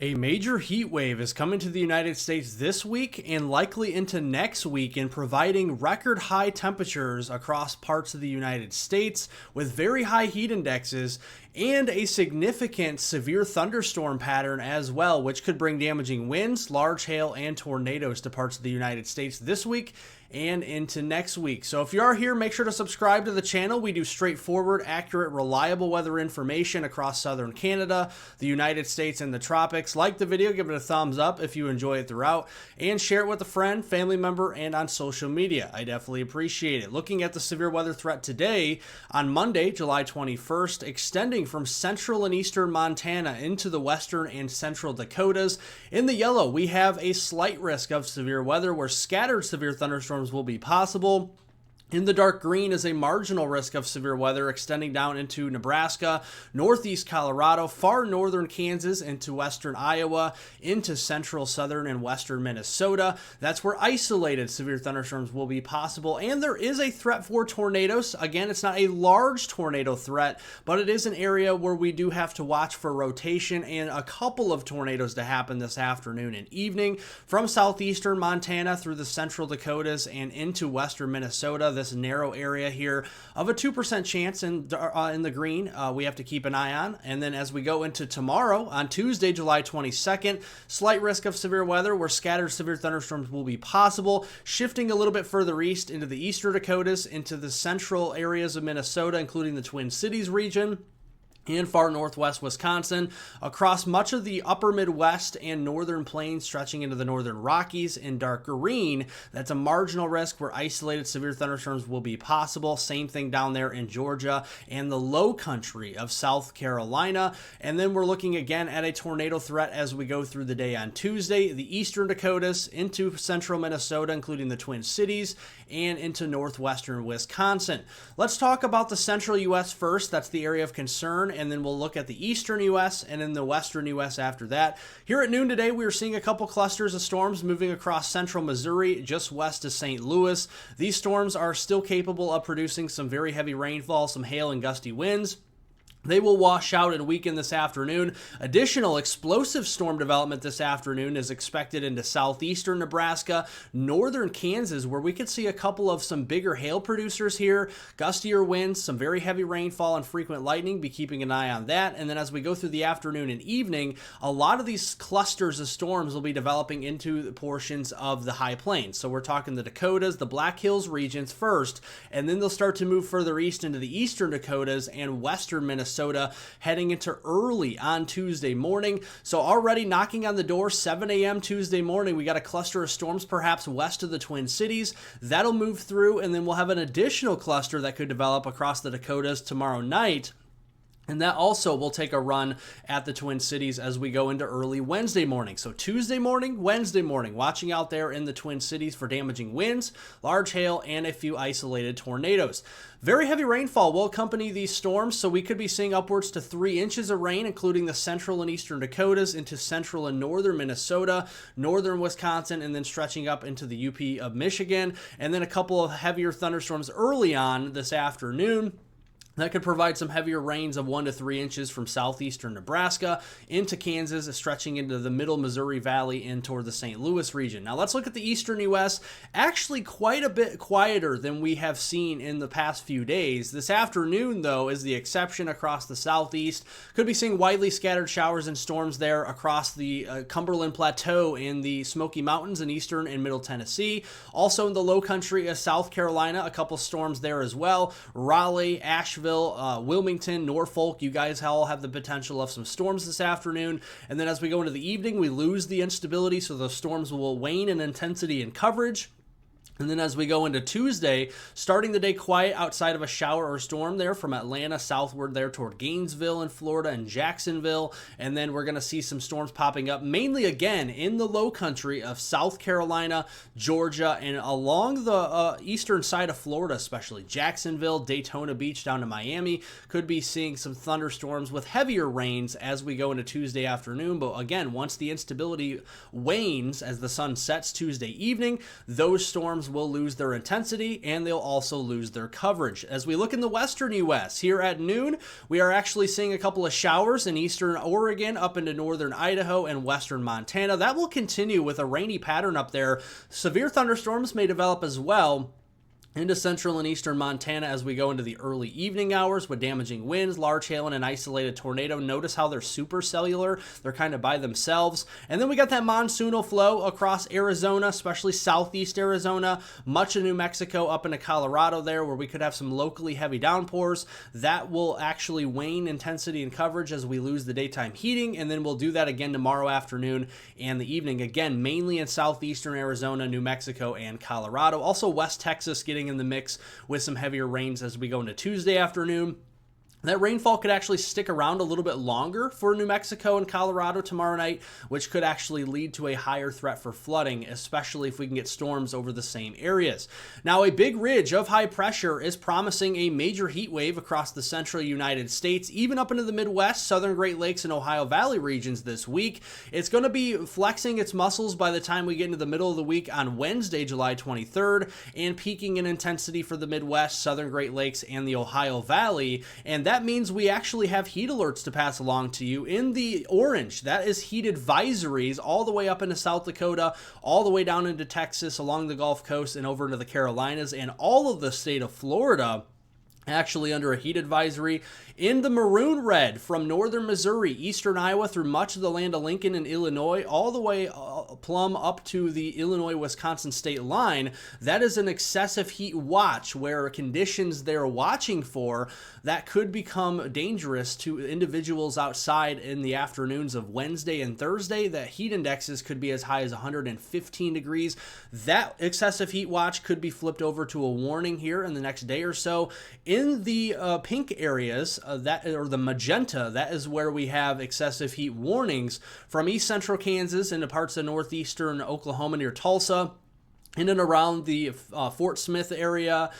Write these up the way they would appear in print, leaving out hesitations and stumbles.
A major heat wave is coming to the United States this week and likely into next week and providing record high temperatures across parts of the United States with very high heat indexes and a significant severe thunderstorm pattern as well, which could bring damaging winds, large hail, and tornadoes to parts of the United States this week and into next week. So if you are here, make sure to subscribe to the channel. We do straightforward, accurate, reliable weather information across southern Canada, the United States, and the tropics. Like the video, give it a thumbs up if you enjoy it throughout, and share it with a friend, family member, and on social media. I definitely appreciate it. Looking at the severe weather threat today, on Monday, July 21st, extending from central and eastern Montana into the western and central Dakotas. In the yellow, we have a slight risk of severe weather where scattered severe thunderstorms will be possible. In the dark green is a marginal risk of severe weather extending down into Nebraska, northeast Colorado, far northern Kansas, into western Iowa, into central, southern, and western Minnesota. That's where isolated severe thunderstorms will be possible. And there is a threat for tornadoes. Again, it's not a large tornado threat, but it is an area where we do have to watch for rotation and a couple of tornadoes to happen this afternoon and evening from southeastern Montana through the central Dakotas and into western Minnesota. This narrow area here of a 2% chance in the green we have to keep an eye on. And then as we go into tomorrow, on Tuesday, July 22nd, slight risk of severe weather where scattered severe thunderstorms will be possible, shifting a little bit further east into the eastern Dakotas, into the central areas of Minnesota, including the Twin Cities region, and far northwest Wisconsin, across much of the upper Midwest and northern plains, stretching into the northern Rockies in dark green. That's a marginal risk where isolated severe thunderstorms will be possible. Same thing down there in Georgia and the low country of South Carolina. And then we're looking again at a tornado threat as we go through the day on Tuesday, the eastern Dakotas into central Minnesota, including the Twin Cities, and into northwestern Wisconsin. Let's talk about the central U.S. first. That's the area of concern. And then we'll look at the eastern U.S. and then the western U.S. after that. Here at noon today, we are seeing a couple clusters of storms moving across central Missouri, just west of St. Louis. These storms are still capable of producing some very heavy rainfall, some hail and gusty winds. They will wash out and weaken this afternoon. Additional explosive storm development this afternoon is expected into southeastern Nebraska, northern Kansas, where we could see a couple of some bigger hail producers here, gustier winds, some very heavy rainfall and frequent lightning. Be keeping an eye on that. And then as we go through the afternoon and evening, a lot of these clusters of storms will be developing into the portions of the high plains. So we're talking the Dakotas, the Black Hills regions first, and then they'll start to move further east into the eastern Dakotas and western Minnesota, heading into early on Tuesday morning. So already knocking on the door, 7 a.m. Tuesday morning, we got a cluster of storms perhaps west of the Twin Cities. That'll move through, and then we'll have an additional cluster that could develop across the Dakotas tomorrow night. And that also will take a run at the Twin Cities as we go into early Wednesday morning. So Tuesday morning, Wednesday morning, watching out there in the Twin Cities for damaging winds, large hail, and a few isolated tornadoes. Very heavy rainfall will accompany these storms, so we could be seeing upwards to 3 inches of rain, including the central and eastern Dakotas into central and northern Minnesota, northern Wisconsin, and then stretching up into the UP of Michigan. And then a couple of heavier thunderstorms early on this afternoon. That could provide some heavier rains of 1 to 3 inches from southeastern Nebraska into Kansas, stretching into the middle Missouri Valley and toward the St. Louis region. Now let's look at the eastern U.S. Actually quite a bit quieter than we have seen in the past few days. This afternoon, though, is the exception across the southeast. Could be seeing widely scattered showers and storms there across the Cumberland Plateau in the Smoky Mountains in eastern and middle Tennessee. Also in the low country of South Carolina, a couple storms there as well. Raleigh, Asheville, Wilmington, Norfolk, you guys all have the potential of some storms this afternoon. And then as we go into the evening, we lose the instability, so those storms will wane in intensity and coverage. And then as we go into Tuesday, starting the day quiet outside of a shower or storm there from Atlanta southward there toward Gainesville in Florida and Jacksonville. And then we're going to see some storms popping up, mainly again in the low country of South Carolina, Georgia, and along the eastern side of Florida, especially Jacksonville, Daytona Beach down to Miami. Could be seeing some thunderstorms with heavier rains as we go into Tuesday afternoon. But again, once the instability wanes as the sun sets Tuesday evening, those storms thunderstorms will lose their intensity and they'll also lose their coverage. As we look in the western U.S., here at noon, we are actually seeing a couple of showers in eastern Oregon, up into northern Idaho and western Montana. That will continue with a rainy pattern up there. Severe thunderstorms may develop as well into central and eastern Montana as we go into the early evening hours with damaging winds, large hail, and an isolated tornado. Notice how they're supercellular. They're kind of by themselves. And then we got that monsoonal flow across Arizona, especially southeast Arizona, much of New Mexico up into Colorado there, where we could have some locally heavy downpours. That will actually wane intensity and coverage as we lose the daytime heating, and then we'll do that again tomorrow afternoon and the evening. Again, mainly in southeastern Arizona, New Mexico, and Colorado. Also West Texas getting in the mix with some heavier rains as we go into Tuesday afternoon. That rainfall could actually stick around a little bit longer for New Mexico and Colorado tomorrow night, which could actually lead to a higher threat for flooding, especially if we can get storms over the same areas. Now, a big ridge of high pressure is promising a major heat wave across the central United States, even up into the Midwest, southern Great Lakes, and Ohio Valley regions this week. It's going to be flexing its muscles by the time we get into the middle of the week on Wednesday, July 23rd, and peaking in intensity for the Midwest, southern Great Lakes, and the Ohio Valley. And that means we actually have heat alerts to pass along to you. In the orange, that is heat advisories all the way up into South Dakota, all the way down into Texas, along the Gulf Coast, and over into the Carolinas, and all of the state of Florida actually under a heat advisory. In the maroon red, from northern Missouri, eastern Iowa, through much of the land of Lincoln and Illinois, all the way plumb up to the Illinois-Wisconsin state line, that is an excessive heat watch, where conditions they're watching for that could become dangerous to individuals outside in the afternoons of Wednesday and Thursday. That heat indexes could be as high as 115 degrees. That excessive heat watch could be flipped over to a warning here in the next day or so. In the pink areas, or the magenta, that is where we have excessive heat warnings from east central Kansas into parts of northeastern Oklahoma near Tulsa, in and around the Fort Smith area,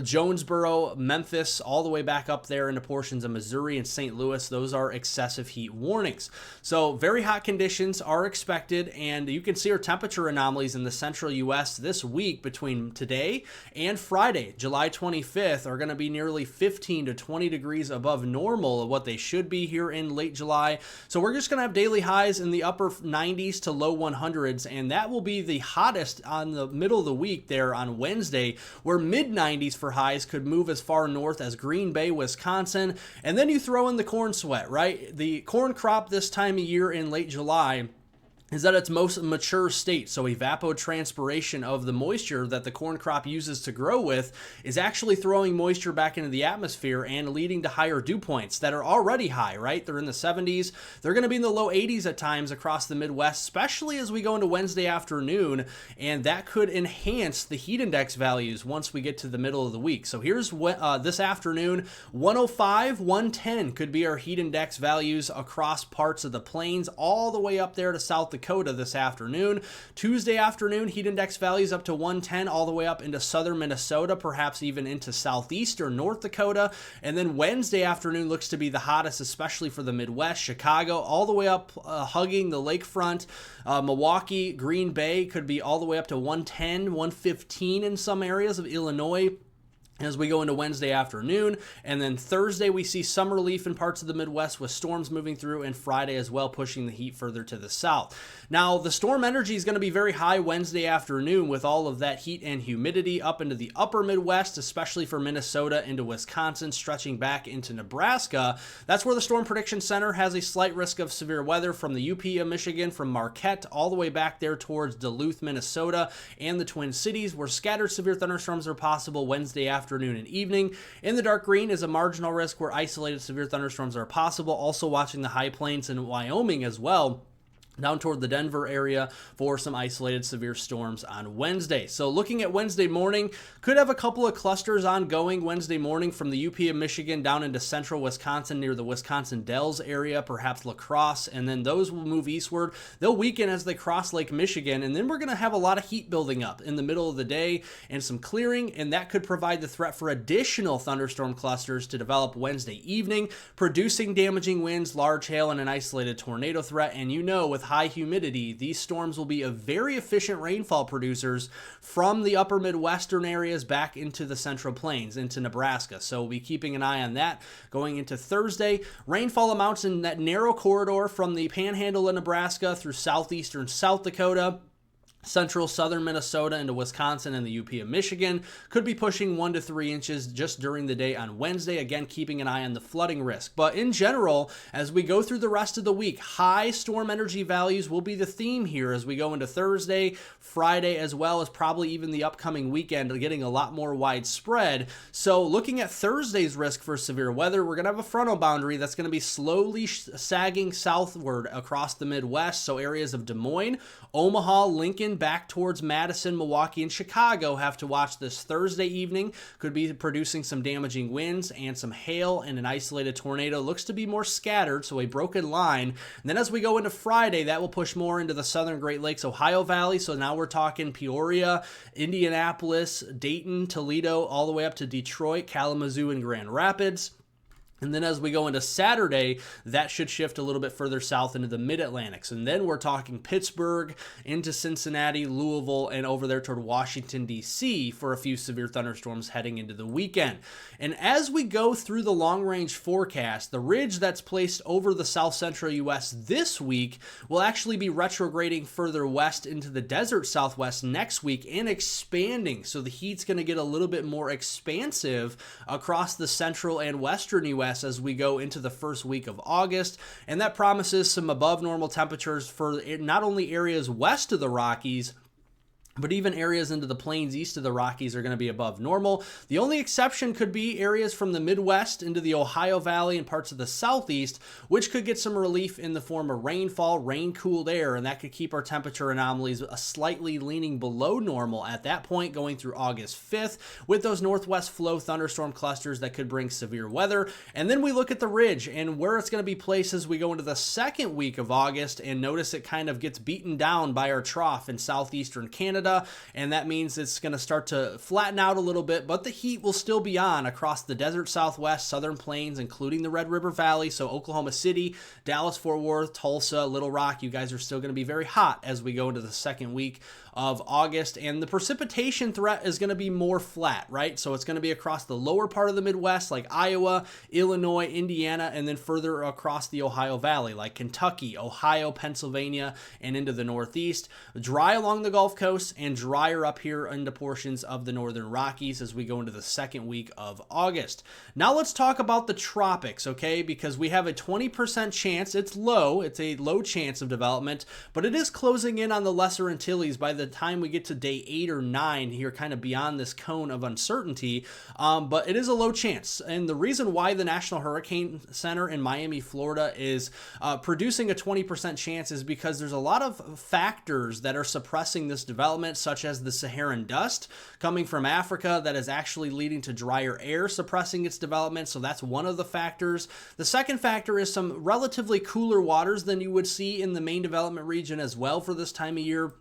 Jonesboro, Memphis, all the way back up there into portions of Missouri and St. Louis. Those are excessive heat warnings. So very hot conditions are expected, and you can see our temperature anomalies in the central U.S. this week between today and Friday, July 25th, are going to be nearly 15 to 20 degrees above normal of what they should be here in late July. So we're just going to have daily highs in the upper 90s to low 100s, and that will be the hottest on the middle of the week there on Wednesday, where mid-90s for highs could move as far north as Green Bay, Wisconsin. And then you throw in the corn sweat, right? The corn crop this time of year in late July is at its most mature state. So evapotranspiration of the moisture that the corn crop uses to grow with is actually throwing moisture back into the atmosphere and leading to higher dew points that are already high, right? They're in the 70s. They're going to be in the low 80s at times across the Midwest, especially as we go into Wednesday afternoon, and that could enhance the heat index values once we get to the middle of the week. So here's what this afternoon, 105, 110 could be our heat index values across parts of the plains, all the way up there to South Dakota this afternoon. Tuesday afternoon, heat index values up to 110 all the way up into southern Minnesota, perhaps even into southeastern North Dakota. And then Wednesday afternoon looks to be the hottest, especially for the Midwest, Chicago, all the way up hugging the lakefront. Milwaukee, Green Bay could be all the way up to 110, 115 in some areas of Illinois as we go into Wednesday afternoon. And then Thursday, we see some relief in parts of the Midwest with storms moving through, and Friday as well, pushing the heat further to the south. Now, the storm energy is going to be very high Wednesday afternoon with all of that heat and humidity up into the upper Midwest, especially for Minnesota into Wisconsin, stretching back into Nebraska. That's where the Storm Prediction Center has a slight risk of severe weather from the UP of Michigan, from Marquette all the way back there towards Duluth, Minnesota, and the Twin Cities, where scattered severe thunderstorms are possible Wednesday afternoon and evening. In the dark green is a marginal risk where isolated severe thunderstorms are possible. Also watching the high plains in Wyoming as well, down toward the Denver area for some isolated severe storms on Wednesday. So looking at Wednesday morning, could have a couple of clusters ongoing Wednesday morning from the UP of Michigan down into central Wisconsin near the Wisconsin Dells area, perhaps La Crosse, and then those will move eastward. They'll weaken as they cross Lake Michigan, and then we're going to have a lot of heat building up in the middle of the day and some clearing, and that could provide the threat for additional thunderstorm clusters to develop Wednesday evening, producing damaging winds, large hail, and an isolated tornado threat. And you know, with high humidity, these storms will be a very efficient rainfall producers from the upper Midwestern areas back into the Central Plains, into Nebraska. So we'll be keeping an eye on that going into Thursday. Rainfall amounts in that narrow corridor from the panhandle of Nebraska through southeastern South Dakota, central southern Minnesota into Wisconsin and the UP of Michigan could be pushing 1 to 3 inches just during the day on Wednesday. Again, keeping an eye on the flooding risk. But in general, as we go through the rest of the week, high storm energy values will be the theme here as we go into Thursday, Friday, as well as probably even the upcoming weekend, getting a lot more widespread. So looking at Thursday's risk for severe weather, we're going to have a frontal boundary that's going to be slowly sagging southward across the Midwest. So areas of Des Moines, Omaha, Lincoln, back towards Madison, Milwaukee, and Chicago have to watch this Thursday evening. Could be producing some damaging winds and some hail, and an isolated tornado. Looks to be more scattered, so a broken line. And then as we go into Friday, that will push more into the southern Great Lakes, Ohio Valley. So now we're talking Peoria, Indianapolis, Dayton, Toledo, all the way up to Detroit, Kalamazoo, and Grand Rapids. And then as we go into Saturday, that should shift a little bit further south into the mid-Atlantics. And then we're talking Pittsburgh, into Cincinnati, Louisville, and over there toward Washington, D.C. for a few severe thunderstorms heading into the weekend. And as we go through the long-range forecast, the ridge that's placed over the south-central U.S. this week will actually be retrograding further west into the desert southwest next week and expanding. So the heat's going to get a little bit more expansive across the central and western U.S. as we go into the first week of August, and that promises some above normal temperatures for not only areas west of the Rockies, but even areas into the plains east of the Rockies are going to be above normal. The only exception could be areas from the Midwest into the Ohio Valley and parts of the Southeast, which could get some relief in the form of rainfall, rain-cooled air, and that could keep our temperature anomalies slightly leaning below normal at that point going through August 5th with those northwest flow thunderstorm clusters that could bring severe weather. And then we look at the ridge and where it's going to be placed as we go into the second week of August, and notice it kind of gets beaten down by our trough in southeastern Canada. And that means it's going to start to flatten out a little bit, but the heat will still be on across the desert southwest, southern plains, including the Red River Valley. So Oklahoma City, Dallas, Fort Worth, Tulsa, Little Rock, you guys are still going to be very hot as we go into the second week of August. And the precipitation threat is going to be more flat, right? So it's going to be across the lower part of the Midwest, like Iowa, Illinois, Indiana, and then further across the Ohio Valley, like Kentucky, Ohio, Pennsylvania, and into the Northeast. Dry along the Gulf Coast and drier up here into portions of the northern Rockies as we go into the second week of August. Now let's talk about the tropics, okay? Because we have a 20% chance, it's low, it's a low chance of development, but it is closing in on the Lesser Antilles by the time we get to day 8 or 9 here, kind of beyond this cone of uncertainty, but it is a low chance. And the reason why the National Hurricane Center in Miami, Florida is producing a 20% chance is because there's a lot of factors that are suppressing this development, such as the Saharan dust coming from Africa that is actually leading to drier air suppressing its development. So that's one of the factors. The second factor is some relatively cooler waters than you would see in the main development region as well for this time of year,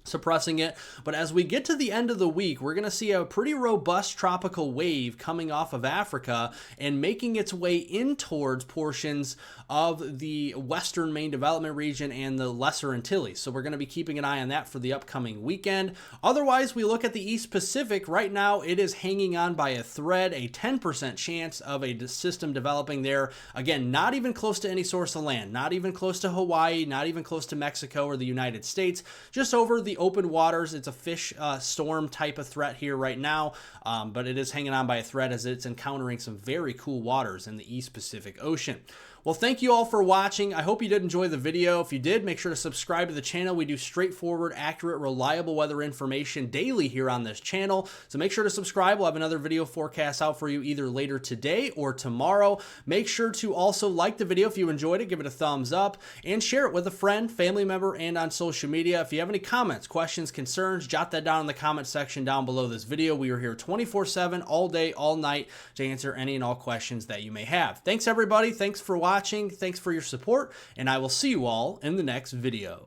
suppressing it. But as we get to the end of the week, we're going to see a pretty robust tropical wave coming off of Africa and making its way in towards portions of the western main development region and the Lesser Antilles. So we're going to be keeping an eye on that for the upcoming weekend. Otherwise, we look at the East Pacific. Right now, it is hanging on by a thread, a 10% chance of a system developing there. Again, not even close to any source of land, not even close to Hawaii, not even close to Mexico or the United States, just over the open waters. It's a fish storm type of threat here right now, but it is hanging on by a thread as it's encountering some very cool waters in the East Pacific Ocean. Well, thank you all for watching. I hope you did enjoy the video. If you did, make sure to subscribe to the channel. We do straightforward, accurate, reliable weather information daily here on this channel. So make sure to subscribe. We'll have another video forecast out for you either later today or tomorrow. Make sure to also like the video if you enjoyed it. Give it a thumbs up and share it with a friend, family member, and on social media. If you have any comments, questions, concerns, jot that down in the comment section down below this video. We are here 24/7, all day, all night to answer any and all questions that you may have. Thanks, everybody. Thanks for watching. Thanks for your support, and I will see you all in the next video.